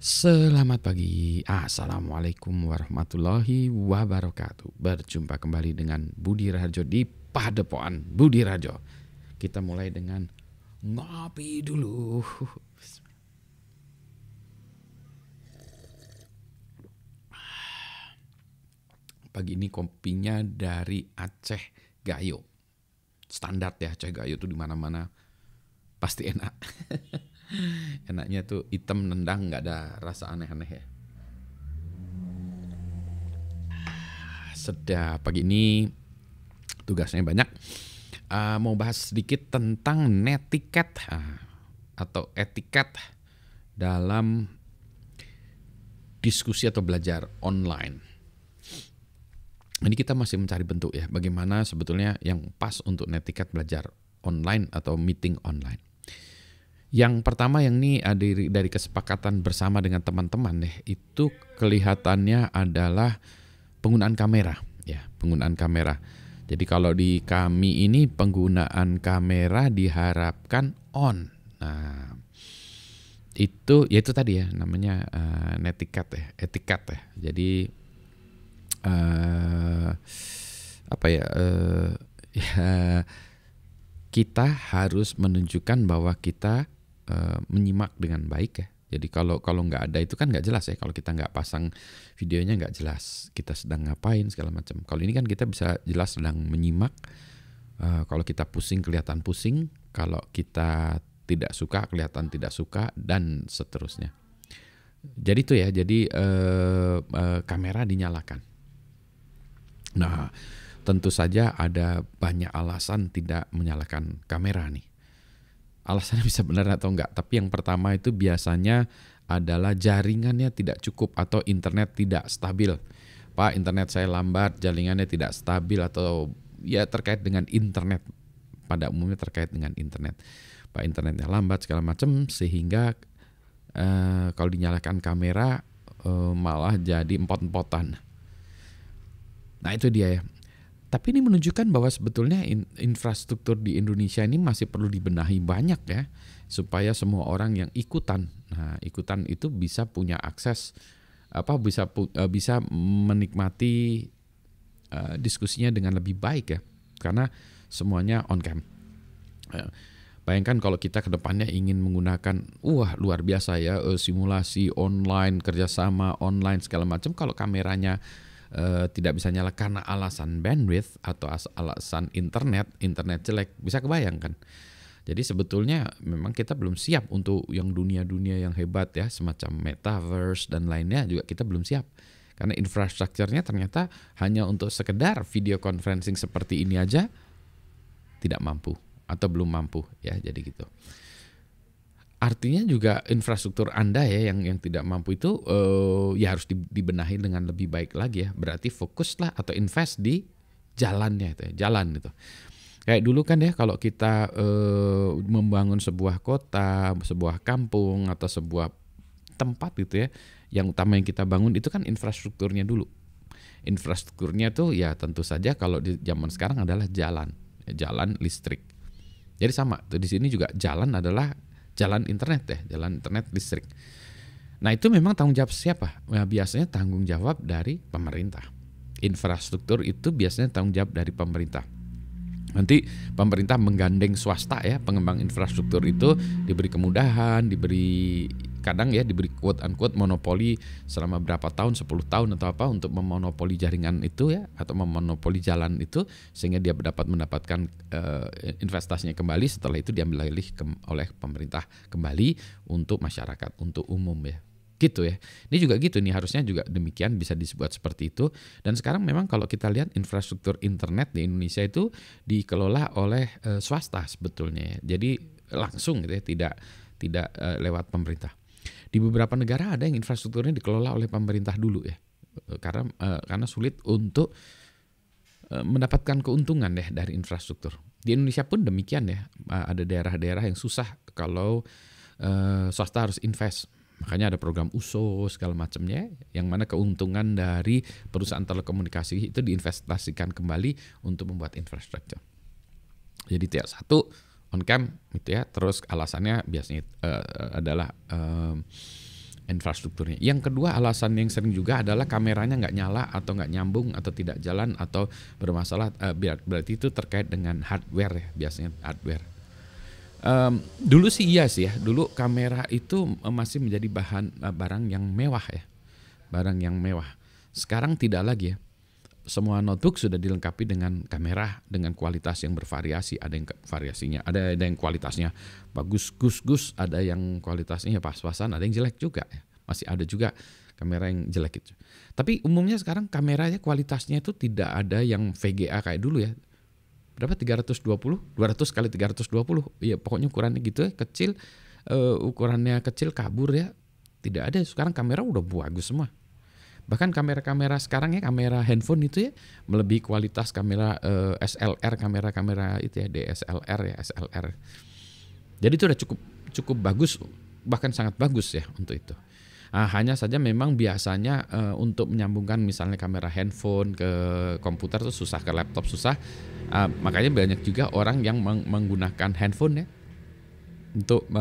Selamat pagi, Assalamualaikum warahmatullahi wabarakatuh. Berjumpa kembali dengan Budi Raharjo di Padepokan Budi Raharjo. Kita mulai dengan ngopi dulu. Pagi ini kopinya dari Aceh Gayo. Standar ya, Aceh Gayo tuh di mana-mana pasti enak. Enaknya tuh hitam nendang, nggak ada rasa aneh-aneh ya. Sedap pagi ini tugasnya banyak. Mau bahas sedikit tentang netiquette atau etiket dalam diskusi atau belajar online. Ini kita masih mencari bentuk ya, bagaimana sebetulnya yang pas untuk netiquette belajar online atau meeting online. Yang pertama yang ini dari kesepakatan bersama dengan teman-teman itu kelihatannya adalah penggunaan kamera ya, penggunaan kamera. Jadi kalau di kami ini penggunaan kamera diharapkan on. Nah, itu ya itu tadi ya namanya netiquette ya, etiket ya. Jadi apa ya? Ya kita harus menunjukkan bahwa kita menyimak dengan baik ya. Jadi kalau nggak ada itu kan nggak jelas ya. Kalau kita nggak pasang videonya nggak jelas kita sedang ngapain segala macam. Kalau ini kan kita bisa jelas sedang menyimak. Kalau kita pusing kelihatan pusing. Kalau kita tidak suka kelihatan tidak suka dan seterusnya. Jadi itu ya. Jadi kamera dinyalakan. Nah, tentu saja ada banyak alasan tidak menyalakan kamera nih. Alasannya bisa benar atau enggak, tapi yang pertama itu biasanya adalah jaringannya tidak cukup atau internet tidak stabil. Pak, internet saya lambat, jaringannya tidak stabil atau ya terkait dengan internet. Pada umumnya terkait dengan internet. Pak, internetnya lambat segala macam sehingga kalau dinyalakan kamera malah jadi empot-empotan. Nah itu dia ya. Tapi ini menunjukkan bahwa sebetulnya infrastruktur di Indonesia ini masih perlu dibenahi banyak ya. Supaya semua orang yang ikutan. Nah ikutan itu bisa punya akses, bisa menikmati diskusinya dengan lebih baik ya. Karena semuanya on cam. Bayangkan kalau kita ke depannya ingin menggunakan, luar biasa ya, simulasi online, kerjasama online segala macam. Kalau kameranya tidak bisa nyala karena alasan bandwidth atau alasan internet jelek, bisa kebayangkan. Jadi sebetulnya memang kita belum siap untuk yang dunia-dunia yang hebat ya, semacam metaverse dan lainnya juga kita belum siap. Karena infrastrukturnya ternyata hanya untuk sekedar video conferencing seperti ini aja tidak mampu atau belum mampu ya, jadi gitu. Artinya juga infrastruktur Anda ya yang tidak mampu itu ya harus dibenahi dengan lebih baik lagi ya. Berarti fokuslah atau invest di jalannya itu ya, jalan itu. Kayak dulu kan ya kalau kita membangun sebuah kota, sebuah kampung atau sebuah tempat gitu ya, yang utama yang kita bangun itu kan infrastrukturnya dulu. Infrastrukturnya tuh ya tentu saja kalau di zaman sekarang adalah jalan listrik. Jadi sama tuh di sini juga jalan adalah jalan internet ya, jalan internet listrik. Nah itu memang tanggung jawab siapa? Nah, biasanya tanggung jawab dari pemerintah. Infrastruktur itu biasanya tanggung jawab dari pemerintah. Nanti pemerintah menggandeng swasta ya, pengembang infrastruktur itu diberi kemudahan, diberi quote unquote monopoli selama berapa tahun, 10 tahun atau apa untuk memonopoli jaringan itu ya, atau memonopoli jalan itu sehingga dia dapat mendapatkan investasinya kembali, setelah itu diambil alih oleh pemerintah kembali untuk masyarakat, untuk umum ya. Gitu ya. Ini juga gitu nih, harusnya juga demikian bisa disebut seperti itu. Dan sekarang memang kalau kita lihat infrastruktur internet di Indonesia itu dikelola oleh swasta sebetulnya ya. Jadi langsung gitu ya, tidak lewat pemerintah. Di beberapa negara ada yang infrastrukturnya dikelola oleh pemerintah dulu ya. Karena sulit untuk mendapatkan keuntungan deh dari infrastruktur. Di Indonesia pun demikian ya. Ada daerah-daerah yang susah kalau swasta harus invest. Makanya ada program USO segala macamnya, yang mana keuntungan dari perusahaan telekomunikasi itu diinvestasikan kembali untuk membuat infrastruktur. Jadi tiap satu on cam gitu ya. Terus alasannya biasanya adalah infrastrukturnya. Yang kedua, alasan yang sering juga adalah kameranya nggak nyala atau nggak nyambung atau tidak jalan atau bermasalah. Berarti itu terkait dengan hardware ya, biasanya hardware. Dulu sih iya sih ya, dulu kamera itu masih menjadi barang yang mewah ya, barang yang mewah. Sekarang tidak lagi ya. Semua notebook sudah dilengkapi dengan kamera dengan kualitas yang bervariasi. Ada yang variasinya, ada yang kualitasnya bagus gus, ada yang kualitasnya pas-pasan, ada yang jelek juga ya. Masih ada juga kamera yang jelek itu. Tapi umumnya sekarang kameranya kualitasnya itu tidak ada yang VGA kayak dulu ya. Berapa 320, 200 kali 320. Ya pokoknya ukurannya gitu ya, kecil, ukurannya kecil kabur ya. Tidak ada, sekarang kamera udah bagus semua. Bahkan kamera-kamera sekarang ya, kamera handphone itu ya melebihi kualitas kamera SLR, kamera itu ya, DSLR ya, SLR. Jadi itu udah cukup bagus, bahkan sangat bagus ya untuk itu. Hanya saja memang biasanya untuk menyambungkan misalnya kamera handphone ke komputer itu susah, ke laptop susah. Makanya banyak juga orang yang menggunakan handphone ya untuk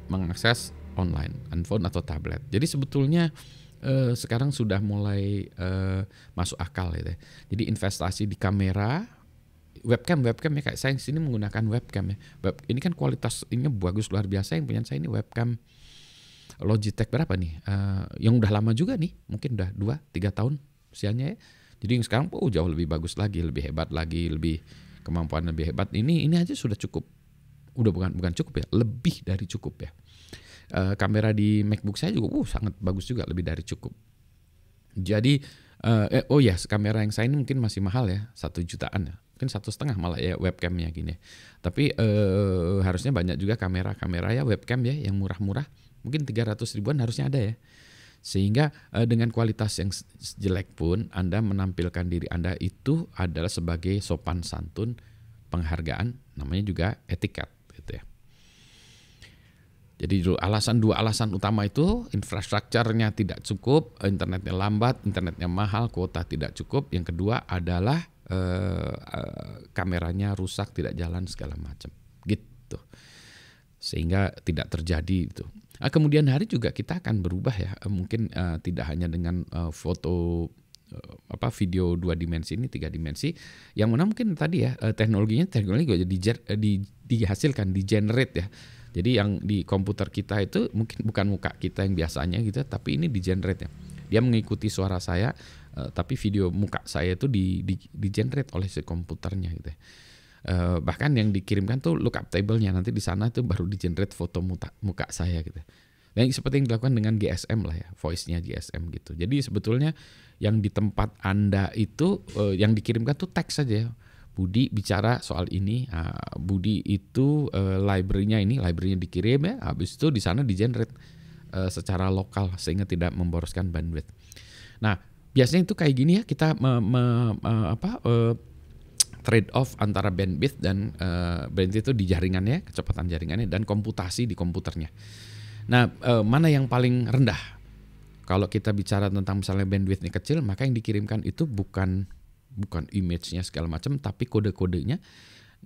mengakses online, handphone atau tablet. Jadi sebetulnya sekarang sudah mulai masuk akal gitu ya. Jadi investasi di kamera, webcam ya, kayak saya sini menggunakan webcam ya. Ini kan kualitas ini bagus luar biasa. Yang punya saya ini webcam Logitech berapa nih? Yang udah lama juga nih, mungkin udah 2-3 tahun usianya ya. Jadi yang sekarang jauh lebih bagus lagi, lebih hebat lagi, lebih kemampuan lebih hebat. Ini aja sudah cukup. Udah bukan cukup ya, lebih dari cukup ya. Kamera di MacBook saya juga sangat bagus juga, lebih dari cukup. Jadi kamera yang saya ini mungkin masih mahal ya, 1 jutaan ya, mungkin 1,5 malah ya webcamnya gini. Tapi harusnya banyak juga kamera ya webcam ya yang murah-murah, mungkin 300 ribuan harusnya ada ya. Sehingga dengan kualitas yang jelek pun Anda menampilkan diri Anda itu adalah sebagai sopan santun, penghargaan, namanya juga etiket gitu ya. Jadi dua alasan utama itu, infrastrukturnya tidak cukup, internetnya lambat, internetnya mahal, kuota tidak cukup. Yang kedua adalah kameranya rusak, tidak jalan segala macam gitu. Sehingga tidak terjadi itu. Kemudian hari juga kita akan berubah ya, mungkin tidak hanya dengan foto video 2 dimensi ini, 3 dimensi, yang mana mungkin tadi ya teknologi juga dihasilkan, di-generate ya. Jadi yang di komputer kita itu mungkin bukan muka kita yang biasanya gitu, tapi ini di-generate ya. Dia mengikuti suara saya, tapi video muka saya itu di-generate oleh si komputernya gitu ya. Bahkan yang dikirimkan tuh lookup table-nya, nanti di sana tuh baru di-generate foto muka saya gitu. Dan seperti yang dilakukan dengan GSM lah ya, voice-nya GSM gitu. Jadi sebetulnya yang di tempat Anda itu yang dikirimkan tuh teks saja ya. Budi bicara soal ini, Budi itu library-nya dikirim ya, habis itu di sana di-generate secara lokal sehingga tidak memboroskan bandwidth. Nah, biasanya itu kayak gini ya, kita trade off antara bandwidth dan bandwidth itu di jaringannya, kecepatan jaringannya, dan komputasi di komputernya. Nah, mana yang paling rendah? Kalau kita bicara tentang misalnya bandwidth-nya kecil, maka yang dikirimkan itu bukan image-nya segala macam, tapi kode-kodenya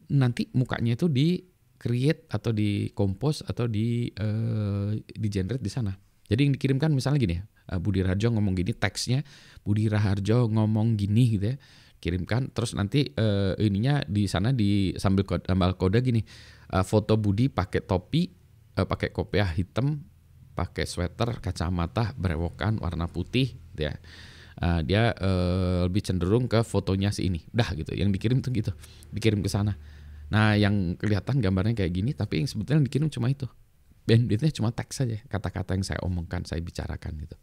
nanti mukanya itu di-create atau di-compose atau di-generate di sana. Jadi yang dikirimkan misalnya gini ya, Budi Raharjo ngomong gini, teksnya Budi Raharjo ngomong gini gitu ya, kirimkan, terus nanti ininya di sana sambil kode gini, foto Budi pakai topi, pakai kopiah hitam, pakai sweater, kacamata, berewokan, warna putih gitu ya. Dia lebih cenderung ke fotonya si ini. Udah gitu, yang dikirim tuh gitu, dikirim ke sana. Nah, yang kelihatan gambarnya kayak gini, tapi yang sebetulnya dikirim cuma itu. Bandwidthnya cuma teks saja, kata-kata yang saya omongkan, saya bicarakan gitu.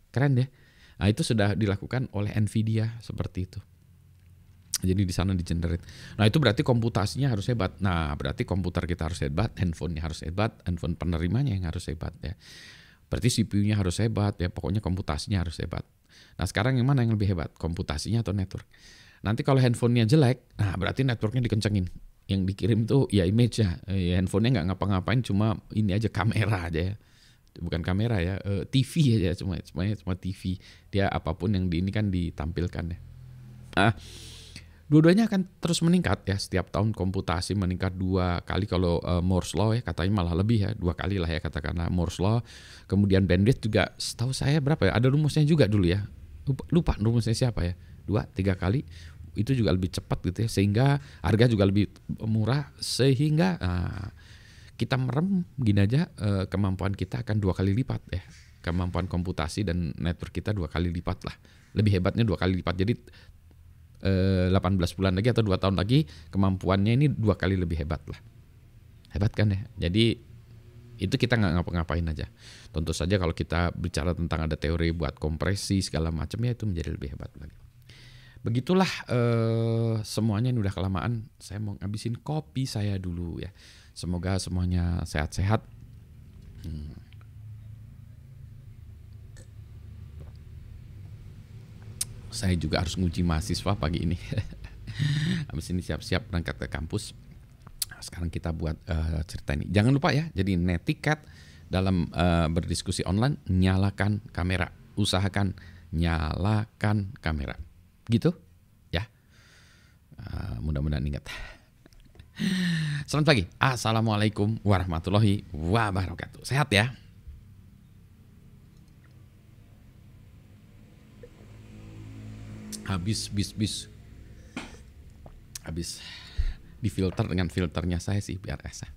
Keren ya. Nah, itu sudah dilakukan oleh Nvidia seperti itu. Jadi di sana di-generate. Nah, itu berarti komputasinya harus hebat. Nah, berarti komputer kita harus hebat, handphonenya harus hebat, handphone penerimanya yang harus hebat ya. Berarti CPU-nya harus hebat ya, pokoknya komputasinya harus hebat. Nah, sekarang yang mana yang lebih hebat? Komputasinya atau network? Nanti kalau handphonenya jelek, nah berarti networknya dikencengin. Yang dikirim tuh ya image-nya. Handphonenya nggak ngapa-ngapain, cuma ini aja, kamera aja ya. Bukan kamera ya, TV aja, cuma TV. Dia apapun yang ini kan ditampilkan ya. Dua-duanya akan terus meningkat ya, setiap tahun komputasi meningkat 2 kali kalau Moore's Law ya, katanya malah lebih ya, 2 kali lah ya katakanlah Moore's Law. Kemudian bandwidth juga setahu saya berapa ya, ada rumusnya juga dulu ya, lupa rumusnya siapa ya, 2-3 kali itu juga lebih cepat gitu ya, sehingga harga juga lebih murah, sehingga kita merem gini aja, kemampuan kita akan 2 kali lipat ya, kemampuan komputasi dan network kita 2 kali lipat lah, lebih hebatnya 2 kali lipat. Jadi 18 bulan lagi atau 2 tahun lagi kemampuannya ini 2 kali lebih hebat lah. Hebat kan ya. Jadi itu kita nggak ngapa-ngapain aja. Tentu saja kalau kita bicara tentang ada teori buat kompresi segala macam ya, itu menjadi lebih hebat lagi. Begitulah semuanya, ini udah kelamaan. Saya mau ngabisin kopi saya dulu ya. Semoga semuanya sehat-sehat. Saya juga harus nguji mahasiswa pagi ini. Habis ini siap-siap berangkat ke kampus. Sekarang kita buat cerita ini. Jangan lupa ya, jadi netiquette dalam berdiskusi online, nyalakan kamera. Usahakan nyalakan kamera. Gitu ya. Mudah-mudahan ingat. Selamat pagi. Assalamualaikum warahmatullahi wabarakatuh. Sehat ya. Habis difilter dengan filternya saya sih biar esa.